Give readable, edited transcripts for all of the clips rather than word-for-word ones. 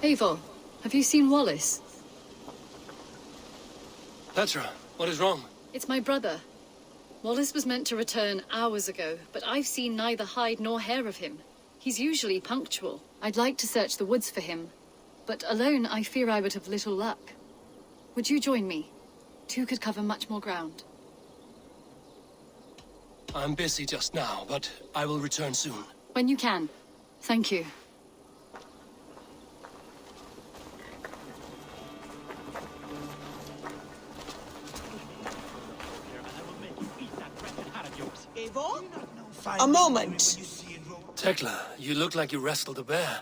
Eivor, have you seen Wallace? Petra, what is wrong? It's my brother. Wallace was meant to return hours ago, but I've seen neither hide nor hair of him. He's usually punctual. I'd like to search the woods for him, but alone I fear I would have little luck. Would you join me? Two could cover much more ground. I'm busy just now, but I will return soon. When you can. Thank you. Eivor? A moment. Tekla, you look like you wrestled a bear.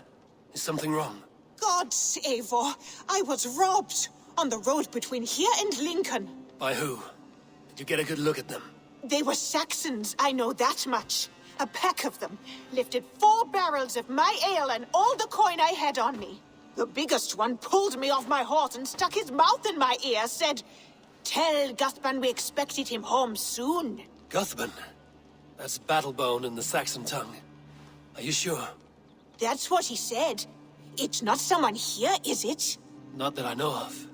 Is something wrong? Gods, Eivor, I was robbed on the road between here and Lincoln. By who? Did you get a good look at them? They were Saxons, I know that much. A pack of them lifted 4 barrels of my ale and all the coin I had on me. The biggest one pulled me off my horse and stuck his mouth in my ear, said, "Tell Guthban we expected him home soon." Guthban? That's battlebone in the Saxon tongue. Are you sure? That's what he said. It's not someone here, is it? Not that I know of.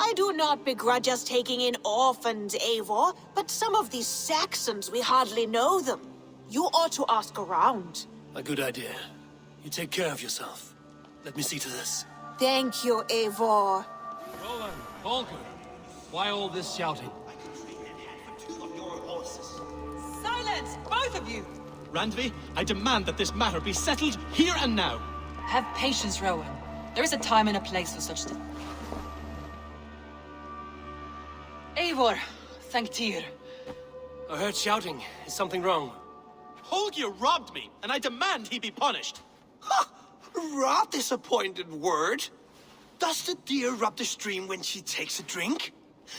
I do not begrudge us taking in orphans, Eivor, but some of these Saxons, we hardly know them. You ought to ask around. A good idea. You take care of yourself. Let me see to this. Thank you, Eivor. Rowan, Holger, why all this shouting? Silence, both of you! Randvi, I demand that this matter be settled here and now. Have patience, Rowan. There is a time and a place for such things. Eivor, thank Tyr. I heard shouting. Is something wrong? Holger robbed me, and I demand he be punished. Ha! Raw disappointed word. Does the deer rub the stream when she takes a drink?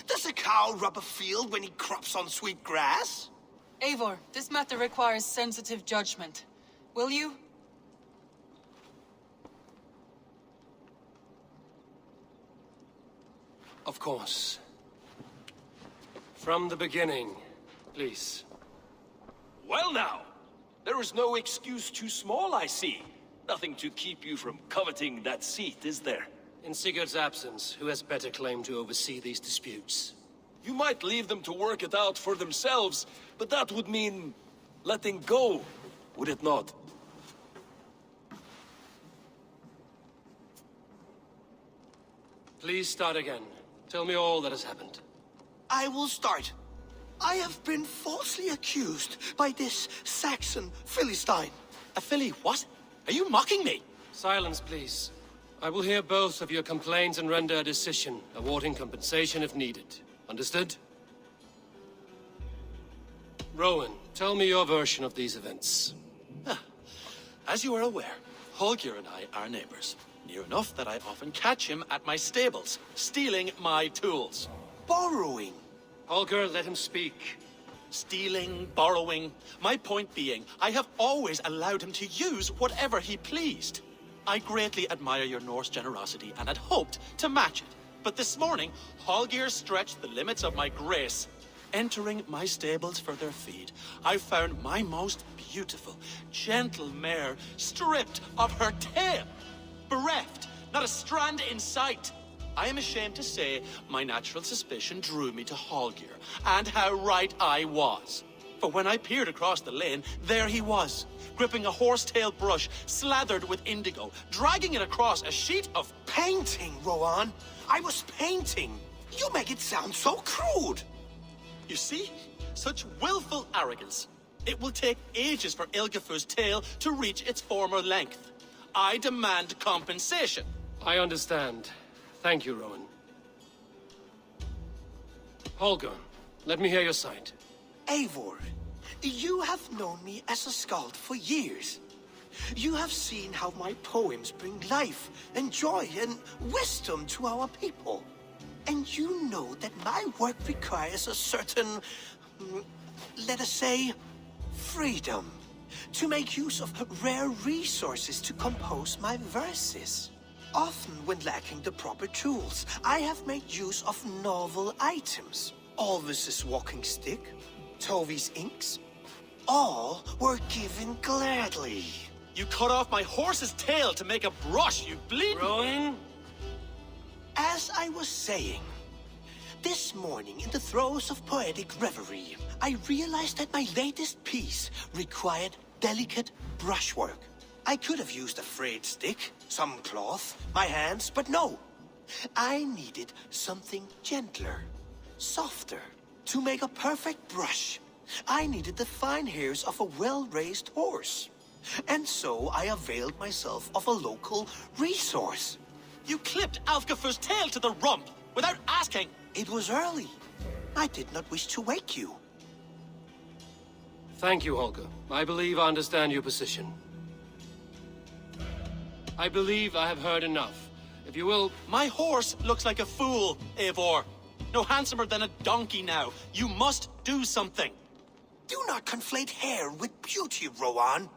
Does a cow rub a field when he crops on sweet grass? Eivor, this matter requires sensitive judgment. Will you? Of course. From the beginning, please. Well now, there is no excuse too small, I see. Nothing to keep you from coveting that seat, is there? In Sigurd's absence, who has better claim to oversee these disputes? You might leave them to work it out for themselves, but that would mean letting go, would it not? Please start again. Tell me all that has happened. I will start. I have been falsely accused by this Saxon Philistine. A filly what? Are you mocking me? Silence, please. I will hear both of your complaints and render a decision, awarding compensation if needed. Understood? Rowan, tell me your version of these events. As you are aware, Holger and I are neighbors. Near enough that I often catch him at my stables, stealing my tools. Borrowing. Holger, let him speak. Stealing, borrowing. My point being, I have always allowed him to use whatever he pleased. I greatly admire your Norse generosity and had hoped to match it. But this morning, Holger stretched the limits of my grace. Entering my stables for their feed, I found my most beautiful, gentle mare stripped of her tail. Bereft, not a strand in sight. I am ashamed to say my natural suspicion drew me to Holger, and how right I was. For when I peered across the lane, there he was, gripping a horsetail brush slathered with indigo, dragging it across a sheet of Painting, Rowan. I was painting. You make it sound so crude. You see? Such willful arrogance. It will take ages for Ilgifu's tail to reach its former length. I demand compensation. I understand. Thank you, Rowan. Holger, let me hear your side. Eivor, you have known me as a skald for years. You have seen how my poems bring life and joy and wisdom to our people. And you know that my work requires a certain, let us say, freedom to make use of rare resources to compose my verses. Often when lacking the proper tools, I have made use of novel items. Alvis's walking stick, Tovi's inks, all were given gladly. You cut off my horse's tail to make a brush, you bleed. Rowan? As I was saying, this morning in the throes of poetic reverie, I realized that my latest piece required delicate brushwork. I could have used a frayed stick, some cloth, my hands, but no. I needed something gentler, softer. To make a perfect brush, I needed the fine hairs of a well-raised horse. And so I availed myself of a local resource. You clipped Alfgafur's tail to the rump without asking. It was early. I did not wish to wake you. Thank you, Holger. I believe I understand your position. I believe I have heard enough. If you will... My horse looks like a fool, Eivor. No handsomer than a donkey now. You must do something. Do not conflate hair with beauty, Rowan.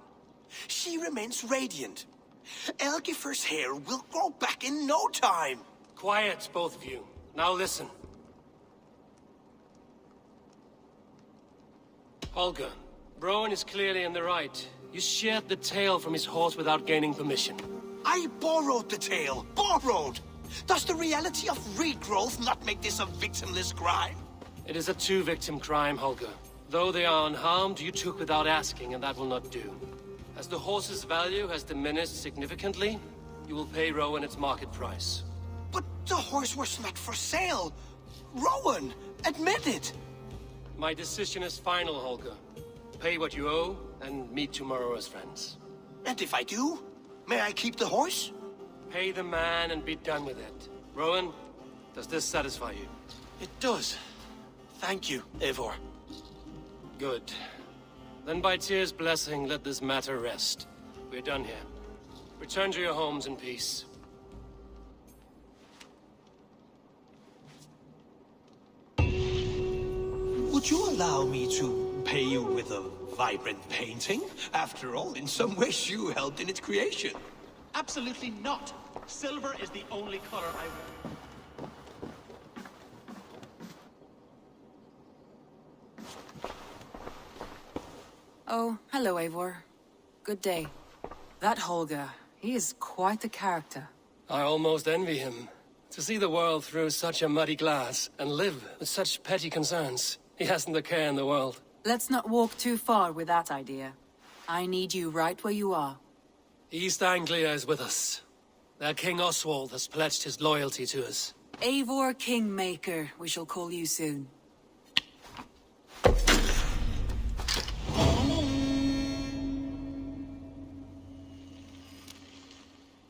She remains radiant. Algifur's hair will grow back in no time. Quiet, both of you. Now listen. Holger, Rowan is clearly in the right. You sheared the tail from his horse without gaining permission. I borrowed the tail. Borrowed! Does the reality of regrowth not make this a victimless crime? It is a two-victim crime, Holger. Though they are unharmed, you took without asking, and that will not do. As the horse's value has diminished significantly, you will pay Rowan its market price. But the horse was not for sale. Rowan, admit it. My decision is final, Holger. Pay what you owe, and meet tomorrow as friends. And if I do, may I keep the horse? Pay the man and be done with it. Rowan, does this satisfy you? It does. Thank you, Eivor. Good. Then by Tyr's blessing, let this matter rest. We're done here. Return to your homes in peace. Would you allow me to pay you with a vibrant painting? After all, in some ways you helped in its creation. Absolutely not. Silver is the only color I wear. Oh, hello, Eivor. Good day. That Holger, he is quite the character. I almost envy him. To see the world through such a muddy glass, and live with such petty concerns. He hasn't a care in the world. Let's not walk too far with that idea. I need you right where you are. East Anglia is with us. Their King Oswald has pledged his loyalty to us. Eivor Kingmaker, we shall call you soon.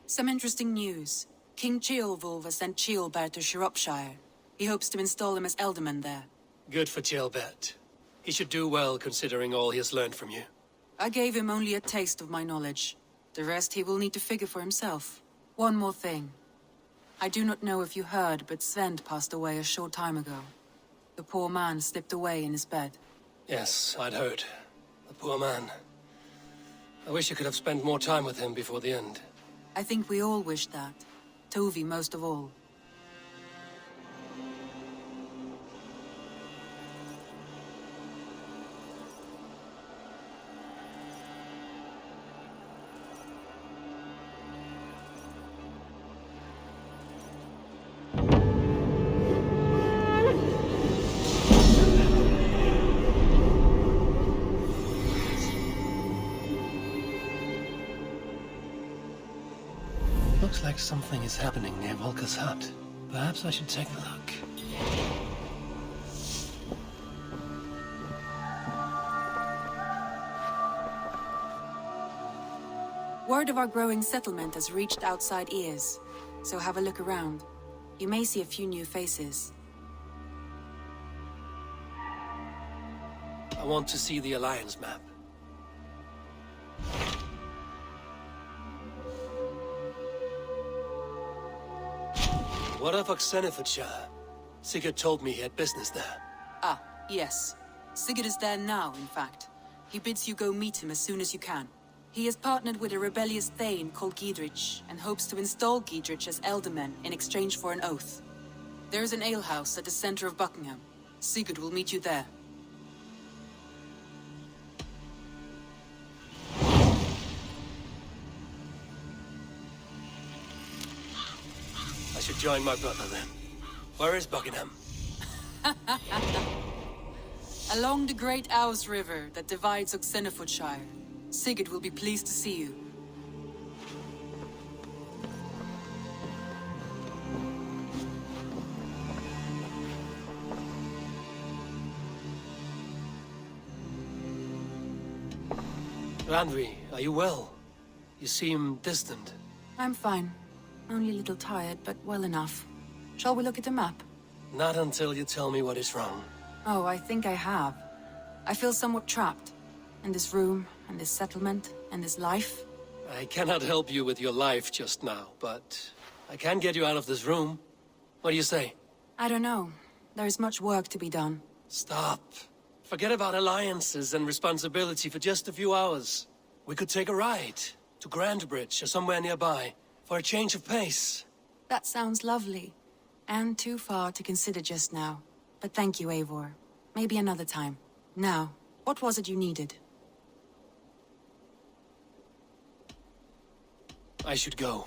Some interesting news. King Ceolwulf has sent Ceolbert to Shropshire. He hopes to install him as Ealdorman there. Good for Ceolbert. He should do well considering all he has learned from you. I gave him only a taste of my knowledge. The rest he will need to figure for himself. One more thing. I do not know if you heard, but Sven passed away a short time ago. The poor man slipped away in his bed. Yes, I'd heard. The poor man. I wish I could have spent more time with him before the end. I think we all wish that. Tovi most of all. Looks like something is happening near Volker's hut. Perhaps I should take a look. Word of our growing settlement has reached outside ears, so have a look around. You may see a few new faces. I want to see the Alliance map. What of Oxenfordshire? Sigurd told me he had business there. Ah, yes. Sigurd is there now, in fact. He bids you go meet him as soon as you can. He has partnered with a rebellious thane called Giedrich, and hopes to install Giedrich as Ealdorman in exchange for an oath. There is an alehouse at the center of Buckingham. Sigurd will meet you there. join my brother then. Where is Buckingham? Along the great Ouse River that divides Oxenfordshire. Sigurd will be pleased to see you. Randvi, are you well? You seem distant. I'm fine. Only a little tired, but well enough. Shall we look at the map? Not until you tell me what is wrong. Oh, I think I have. I feel somewhat trapped. In this room, and this settlement, and this life. I cannot help you with your life just now, but I can get you out of this room. What do you say? I don't know. There is much work to be done. Stop. Forget about alliances and responsibility for just a few hours. We could take a ride to Grandbridge or somewhere nearby for a change of pace. That sounds lovely. And too far to consider just now. But thank you, Eivor. Maybe another time. Now, what was it you needed? I should go.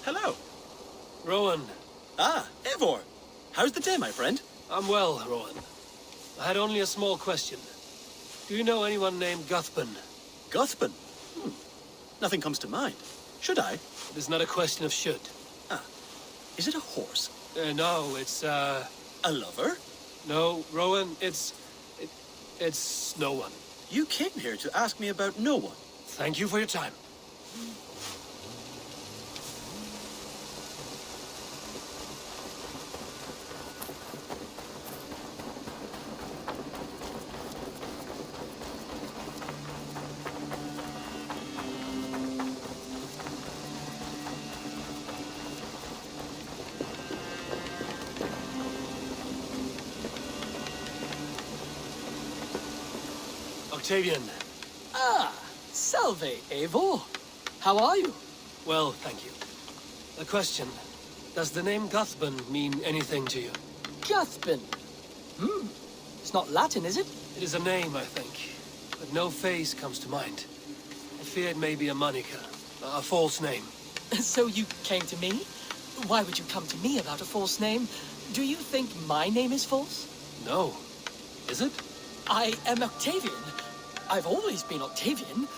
Hello. Rowan. Ah, Eivor. How's the day, my friend? I'm well, Rowan. I had only a small question. Do you know anyone named Guthbun? Guthbun? Nothing comes to mind. Should I? It is not a question of should. Ah. Is it a horse? No, it's, A lover? No, Rowan, it's no one. You came here to ask me about no one. Thank you for your time. Octavian. Ah, salve, Eivor. How are you? Well, thank you. A question. Does the name Guthbun mean anything to you? Guthbun. It's not Latin, is it? It is a name, I think. But no face comes to mind. I fear it may be a moniker. A false name. So you came to me? Why would you come to me about a false name? Do you think my name is false? No. Is it? I am Octavian. I've always been Octavian.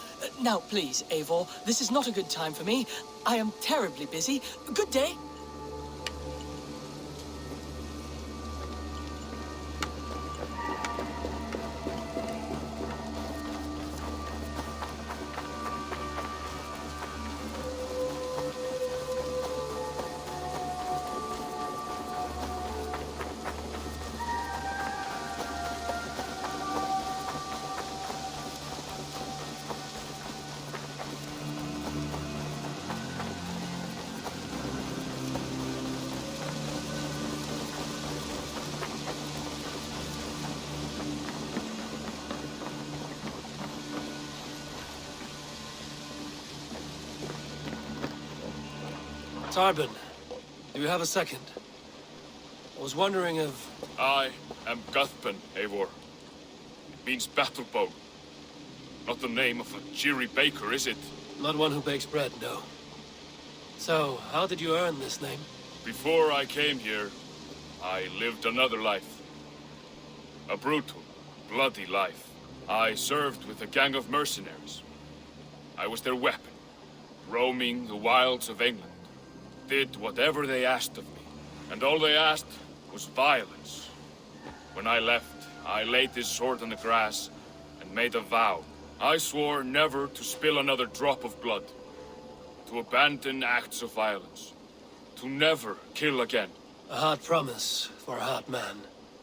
Now, please, Eivor, this is not a good time for me. I am terribly busy. Good day. Tarbin, do you have a second? I was wondering if... I am Guthbun, Eivor. It means battle bow. Not the name of a cheery baker, is it? Not one who bakes bread, no. So, how did you earn this name? Before I came here, I lived another life. A brutal, bloody life. I served with a gang of mercenaries. I was their weapon, roaming the wilds of England. Did whatever they asked of me. And all they asked was violence. When I left, I laid this sword on the grass and made a vow. I swore never to spill another drop of blood, to abandon acts of violence, to never kill again. A hard promise for a hard man.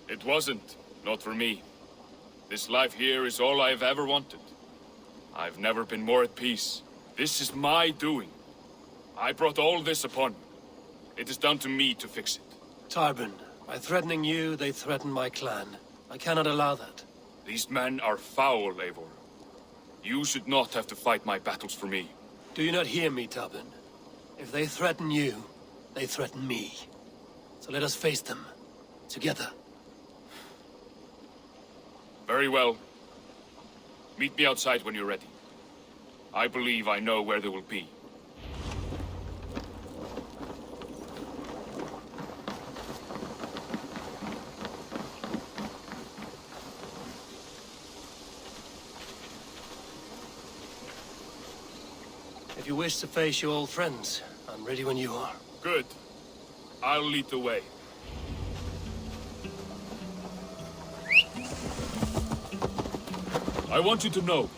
It wasn't, not for me. This life here is all I've ever wanted. I've never been more at peace. This is my doing. I brought all this upon me. It is down to me to fix it. Tarbin, by threatening you, they threaten my clan. I cannot allow that. These men are foul, Eivor. You should not have to fight my battles for me. Do you not hear me, Tarbin? If they threaten you, they threaten me. So let us face them. Together. Very well. Meet me outside when you're ready. I believe I know where they will be. If you wish to face your old friends, I'm ready when you are. Good. I'll lead the way. I want you to know,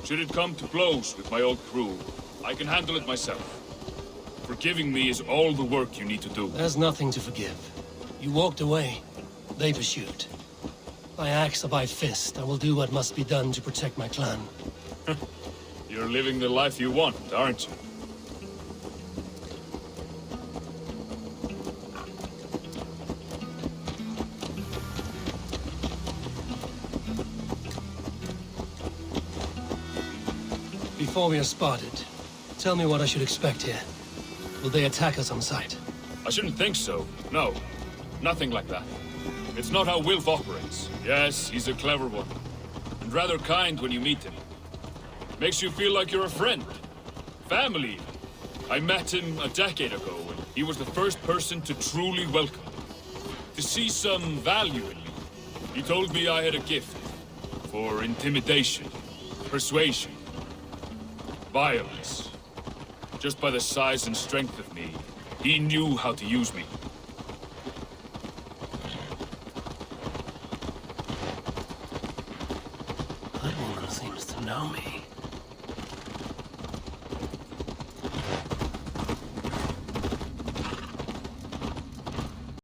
should it come to blows with my old crew, I can handle it myself. Forgiving me is all the work you need to do. There's nothing to forgive. You walked away. They pursued. By axe or by fist, I will do what must be done to protect my clan. You're living the life you want, aren't you? Before we are spotted, tell me what I should expect here. Will they attack us on sight? I shouldn't think so. No. Nothing like that. It's not how Wilf operates. Yes, he's a clever one. And rather kind when you meet him. Makes you feel like you're a friend. Family. I met him a decade ago, and he was the first person to truly welcome me. To see some value in me. He told me I had a gift. For intimidation. Persuasion. Violence. Just by the size and strength of me, he knew how to use me. That woman seems to know me.